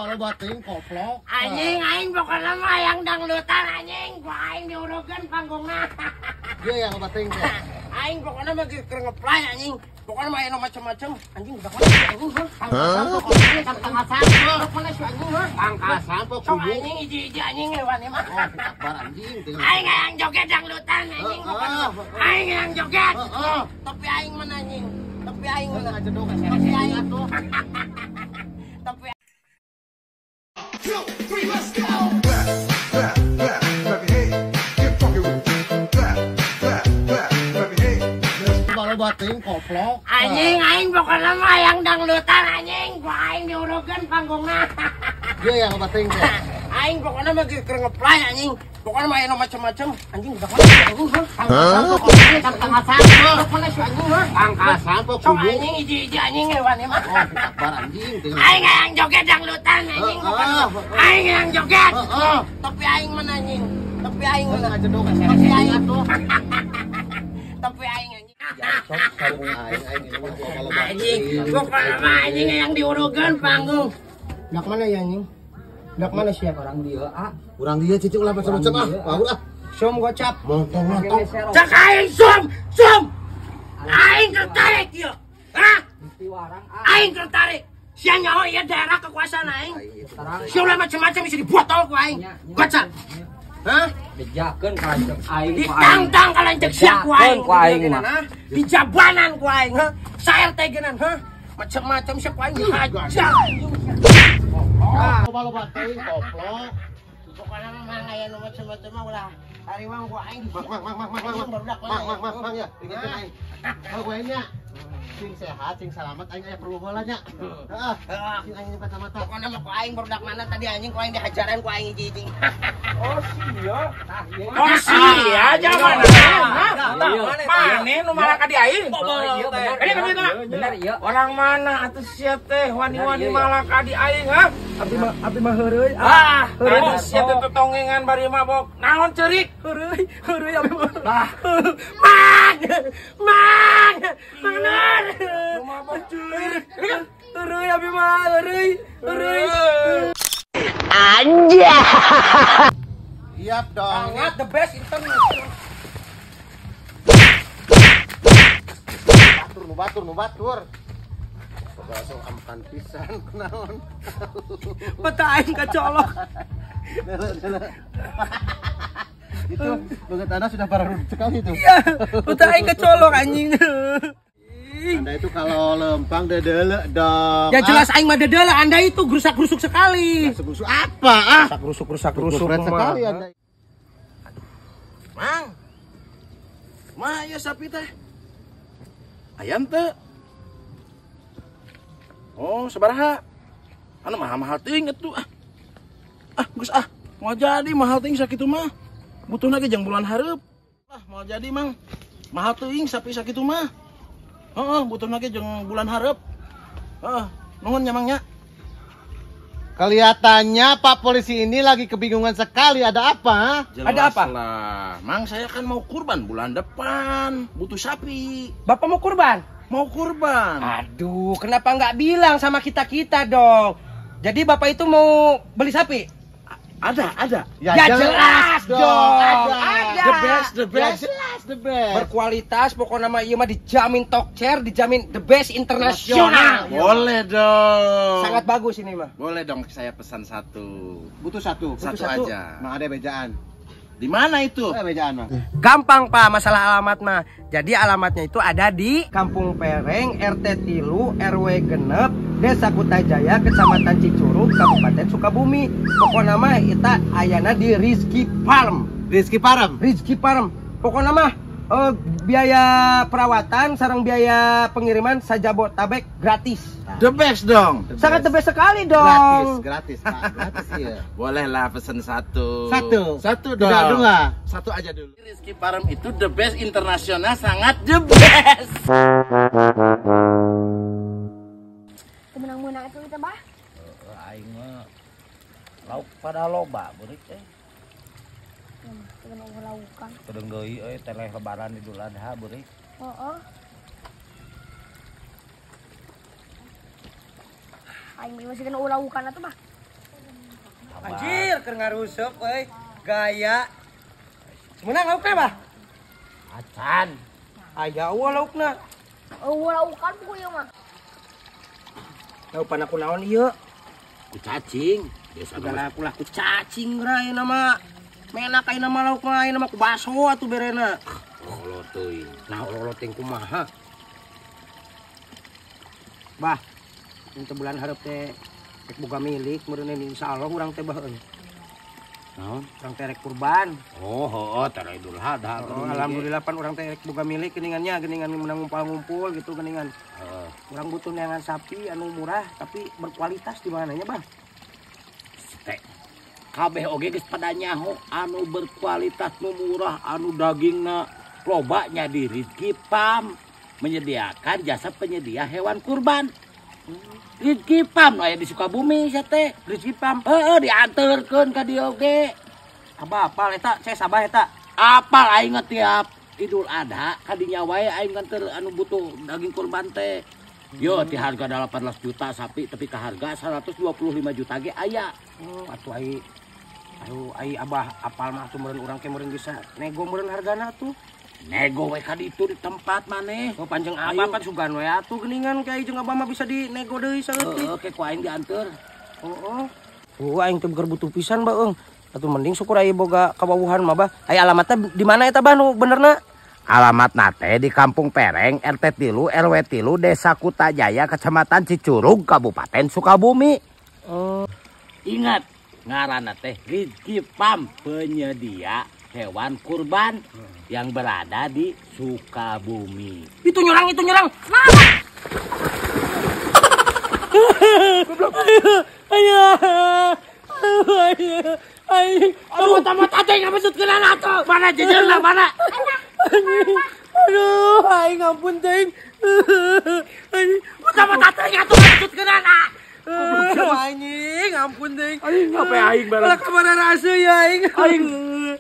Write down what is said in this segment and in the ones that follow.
loba teuing koplok. Anjing aing pokona mah yang dangdutan anjing, ku aing diurukeun panggungna. Dia yang loba teuing teh. Aing pokona mah keur ngeplay anjing. Pokona mah aya macam-macam. Anjing udah anjing heuh. Pangkasan pokona pangkasan. Pokona si anjing heuh. Pangkasan pokona anjing hiji-hiji anjing hewan mah. Takbar anjing teh. Aing yang joget dangdutan anjing pokona. Aing yang joget. Tapi aing mana anjing? Tapi aing mana ajedog kasih aing atuh. Tapi loba teuing koplok. anjing aing pokona mah yang dangdutan anjing, ku aing diurukeun panggungna. Dia yang loba teuing teh. Aing pokona mah keur ngeplay anjing. Pokona mah aya macam-macam. Anjing udah anjing heuh. Pangkasan pokona pangkasan. Pokona si anjing heuh. Pangkasan pokona anjing hiji-hiji anjing hewan mah. Takbar anjing teh. Aing yang joget dangdutan anjing pokona. Aing yang joget. Tapi aing mana anjing? Tapi aing mana ajedog kasih aing atuh. Tapi aing anjing. Sok sarung aing ini mah loba Anjing, pokona mah anjing yang diurukeun panggung. Dak mana ya anjing? Dak mana siapa orang dia? Urang dia cicing ulah macam-macam Baur Som gocap. Montong. Cak aing som. Aing tertarik ieu. Hah? Aing tertarik. Sia nyaho ieu daerah kekuasaan aing. Sia ulah macam-macam bisa dibotol ku aing. Gocap. Hah? Dijakeun kalanceng aing ku aing. Ditang-tang kalanceng sia ku aing. Ku aing mah. Di jabanan ku aing, hah? Sa RT geunan, hah? Macam-macam sia ku aing dihajar. Loba teuing koplok. Pokona mah aya nu macam-macam mah ulah hariwang ku aing. Mang ya, ingetin aing. Gue nya. Cing sehat, cing selamat, aing aya perlu bola nya. Heeh. Cing aing nyimpen mata. Pokona mah ku aing barudak mana tadi anjing ku aing dihajaran ku aing hiji-hiji. Oh sia. Oh sia, jangan. Mane nu malaka di aing? Bener ieu. Orang mana atuh sia teh wani-wani malaka di aing ha? Abdi mah heureuy. Atuh sia teh tetongengan bari mabok. Naon ceurik? Heureuy abdi mah. Mang. Bener. Mabok ceurik. Heureuy abdi mah heureuy. Anja. Siap dong. Sangat the best international. Batur. Langsung ampan pisan kunaon. Mata aing kacolok. Itu banget anak sudah parah sekali itu. Iya, mata aing kacolok anjing. Anda itu kalau lempang dedele dong. Ya jelas aing mah dedeula, Anda itu gerusak-gerusuk sekali. Segusuk apa Gerusuk sekali Anda. Mang. Mah ya sapi teh. Ayam teh. Oh, sabaraha? Anu mahal-mahal teuing atuh geus mau jadi mahal teuing sakitu mah. Butuhna ge jang bulan hareup. Mau jadi mang. Mahal teuing sapi sakitu mah. Heeh, butuhna ge jang bulan hareup. Heeh, nuhun nya mangnya. Kelihatannya Pak Polisi ini lagi kebingungan sekali. Ada apa? Ada apa? Lah, Mang saya kan mau kurban bulan depan, butuh sapi. Bapak mau kurban? Mau kurban. Aduh, kenapa nggak bilang sama kita dong? Jadi Bapak itu mau beli sapi? Ada. Ya jelas dong. The best. Jelas the best. Berkualitas, pokoknya mah ieu mah dijamin tokcer, dijamin the best internasional. Boleh dong. Sangat bagus ini mah. Boleh dong saya pesan satu. Butuh satu. Satu aja. Mang ada bejaan. Di mana itu? Bejaan Mang. Gampang Pak, masalah alamat mah. Jadi alamatnya itu ada di Kampung Pereng, RT 3, RW genep, Desa Kutajaya, Kecamatan Cicurug, Kabupaten Sukabumi. Pokoknya mah kita ayana di Rizky Farm. Rizky Parem. Pokoknya mah biaya perawatan sareng biaya pengiriman Sajabotabek gratis. The best dong. Sangat the best sekali dong. Gratis Pak. Gratis ya. Bolehlah pesen satu. Satu dong. Tidak dua. Satu aja dulu. Rizky Parem itu the best internasional, sangat the best. Menang-menang itu kita bah. Aing mah lauk pada loba beureuk teh. Kita mau laukan. Kedeng deui teh lebaran Idul Adha beureuk. Heeh. Aing masih kena laukan atuh bah. Anjir, keur ngaruseup euy. Gaya. Sebenarnya lauk teh, Bah? Acan. Aya eueuh laukna. Laukan ku ieu mah. Laupan aku naon ieu? Ku cacing. Biasa Segala aku laku cacing rai nama. Menak ayeuna mah lauk mah ayeuna mah ku baso atuh berena. olot teuing. Nah, olot teh kumaha? Bah, untuk bulan hareup teh rek boga milik meureun insyaallah urang teh baheun. Naon? Urang teh rek kurban. Oh, heuh, tara Idul Adha. Oh, alhamdulillah pan urang teh rek boga milik geuningannya, geuningan menang ngumpul-ngumpul gitu geuningan. Urang butuh neangan sapi anu murah tapi berkualitas di mananya, Bang? Teh. Kabeh oge geus pada nyaho anu berkualitas nu murah anu dagingna lobanya di Rizky Pam menyediakan jasa penyedia hewan kurban. Rizky Pam aya di Sukabumi sia teh. Rizky Pam. Dianterkeun ka dieu oge. Abah apal eta? Saya sabah eta. Apal aing tiap Idul Adha kadinya wae aing nganter anu butuh daging kurban teh. Yo ti harga 18 juta sapi tapi ka harga 125 juta ge aya. Atuh ai abah apal mah tuh meureun urang ke meureun bisa nego meureun hargana tuh. Nego we ka ditu di tempat maneh. Oh panjang abah pan sugan we atuh geuningan ke jeung abah mah bisa dinego deui saeutik. Oke ku aing dianter. Aing teh keur butuh pisan baeung. Atuh mending syukur aya boga kabawuhan mah bah. Aya alamatna di mana eta bah nu benerna? Alamat nate di Kampung Pereng, RT 3, RW 3, Desa Kutajaya, Kecamatan Cicurug, Kabupaten Sukabumi. Ingat, ngaranna teh Rizky Pam, penyedia hewan kurban yang berada di Sukabumi. Itu nyerang. Aduh, tamat aja yang maksud kenana tuh. Mana jejer lah, mana? Aduh, aing ampun teuing. Tamat aja yang maksud kenana. Anjing, ampun teuing. Aing apa aing bareng? Lah kamana rasa ya aing. Aing.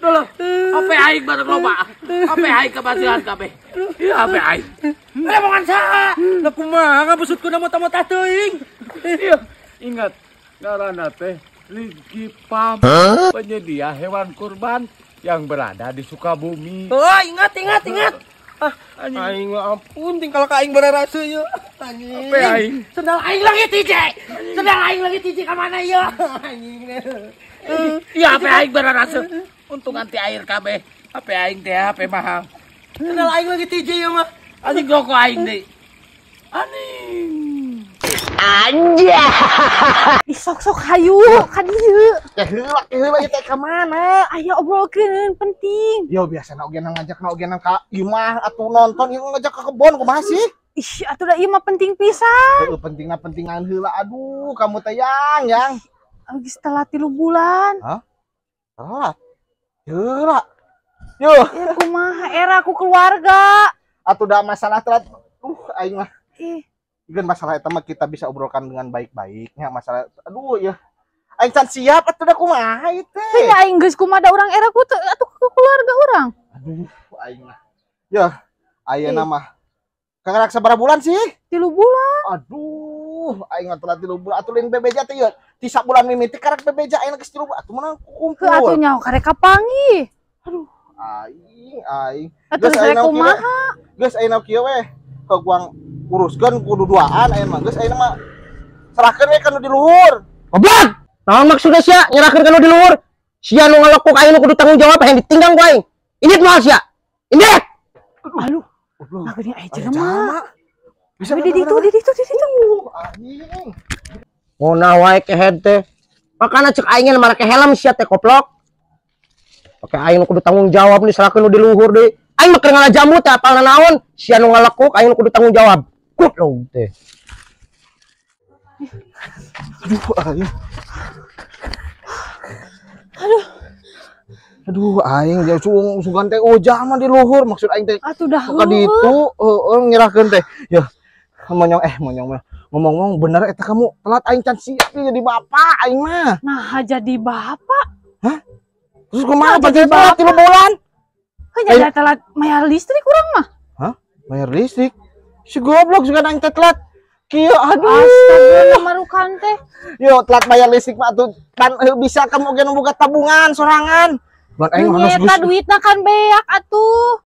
Tolong. Apa aing bareng loba? Apa aing kebasihan kabeh? Iya, apa aing? Lemongan saha? Lah kumaha ngabusutkeun nama tamat teuing. Iya, ingat ngaranna teh Rizky Pam, penyedia hewan kurban yang berada di Sukabumi. Oh, ingat. Aing mah ampun tinggal ka aing bararasa ye. Anjing. Apa aing? Sendal aing lagi tiji ka mana ye? Anjing. Iya, apa aing berarasa? Untung anti air kabeh. Apa aing teh apa mahal. Sendal aing lagi tiji ye mah. Anjing rokok aing deui. Anjing. Ih sok hayu ka dieu. Heula teh ka mana? Aya obrolkeun penting. Yo biasana oge ngajak ka imah atuh nonton ieu ngajak ke kebon kumaha sih? Ih atuh da ieu mah penting pisan. Pentingan heula. Aduh, kamu teh yang. Geus telat 3 bulan. Hah? Telat. Heula. Yo, Ya kumaha era ku keluarga. atuh da masalah telat. Aing mah Ih, kan masalah eta mah kita bisa obrolkan dengan baik-baiknya masalah. Aduh ya. Aing can siap atuh da kumaha ieu teh. teh aing geus kumaha urang era ku teh atuh ke keluarga urang. Aduh, aing mah. Ya, ayeuna mah. Kagak sabaraha bulan sih? 3 bulan. Aduh, aing mah telat 3 bulan. Atuh lain bebeja teh ye. Ti sabulan mimiti karek bebeja ayeuna geus 3 bulan. Atuh mana kumpul. Ke atuh nyaho karek kapangi. Aing. Atuh rek kumaha? Geus ayeuna kieu we. Ke guang uruskeun kudu duaan ayeuna mah. Geus ayeuna mah serahkeun we ka nu di luhur. Goblok. Naon maksudna sia nyerahkeun ka nu di luhur? Sia nu ngalekuk aing nu kudu tanggung jawab yang ditinggang ku aing. Indit moal sia. Indit. Aduh. Nah geuning aya jelema. Bisa Di ditu. Anjing. Ngona wae kehead teh. Makana cek aing mah make helm sia teh koplok. Oke aing nu kudu tanggung jawab nih serahkeun nu di luhur deui. Aing mah keur ngalajamu teh apalna naon? Sia nu ngalekuk aing nu kudu tanggung jawab. Goblok teh. Aduh, aing jauh sugan teh ojah mah di luhur maksud aing teh. Atuh dah. Ka ditu nyerahkeun teh. Ya, monyong ngomong-ngomong bener eta kamu telat aing can siap jadi bapak aing mah. Nah jadi bapak. Terus kumaha Nah, pakai jadi telat 3 bulan? Kan jadi telat bayar listrik urang mah. Hah? Bayar listrik? Si goblok sugan aing teh telat. kieu aduh. Astaga marukan teh. Yo telat bayar listrik mah tuh kan bisa kamu ge buka tabungan sorangan. Ban aing Nyeta duitna kan beak atuh.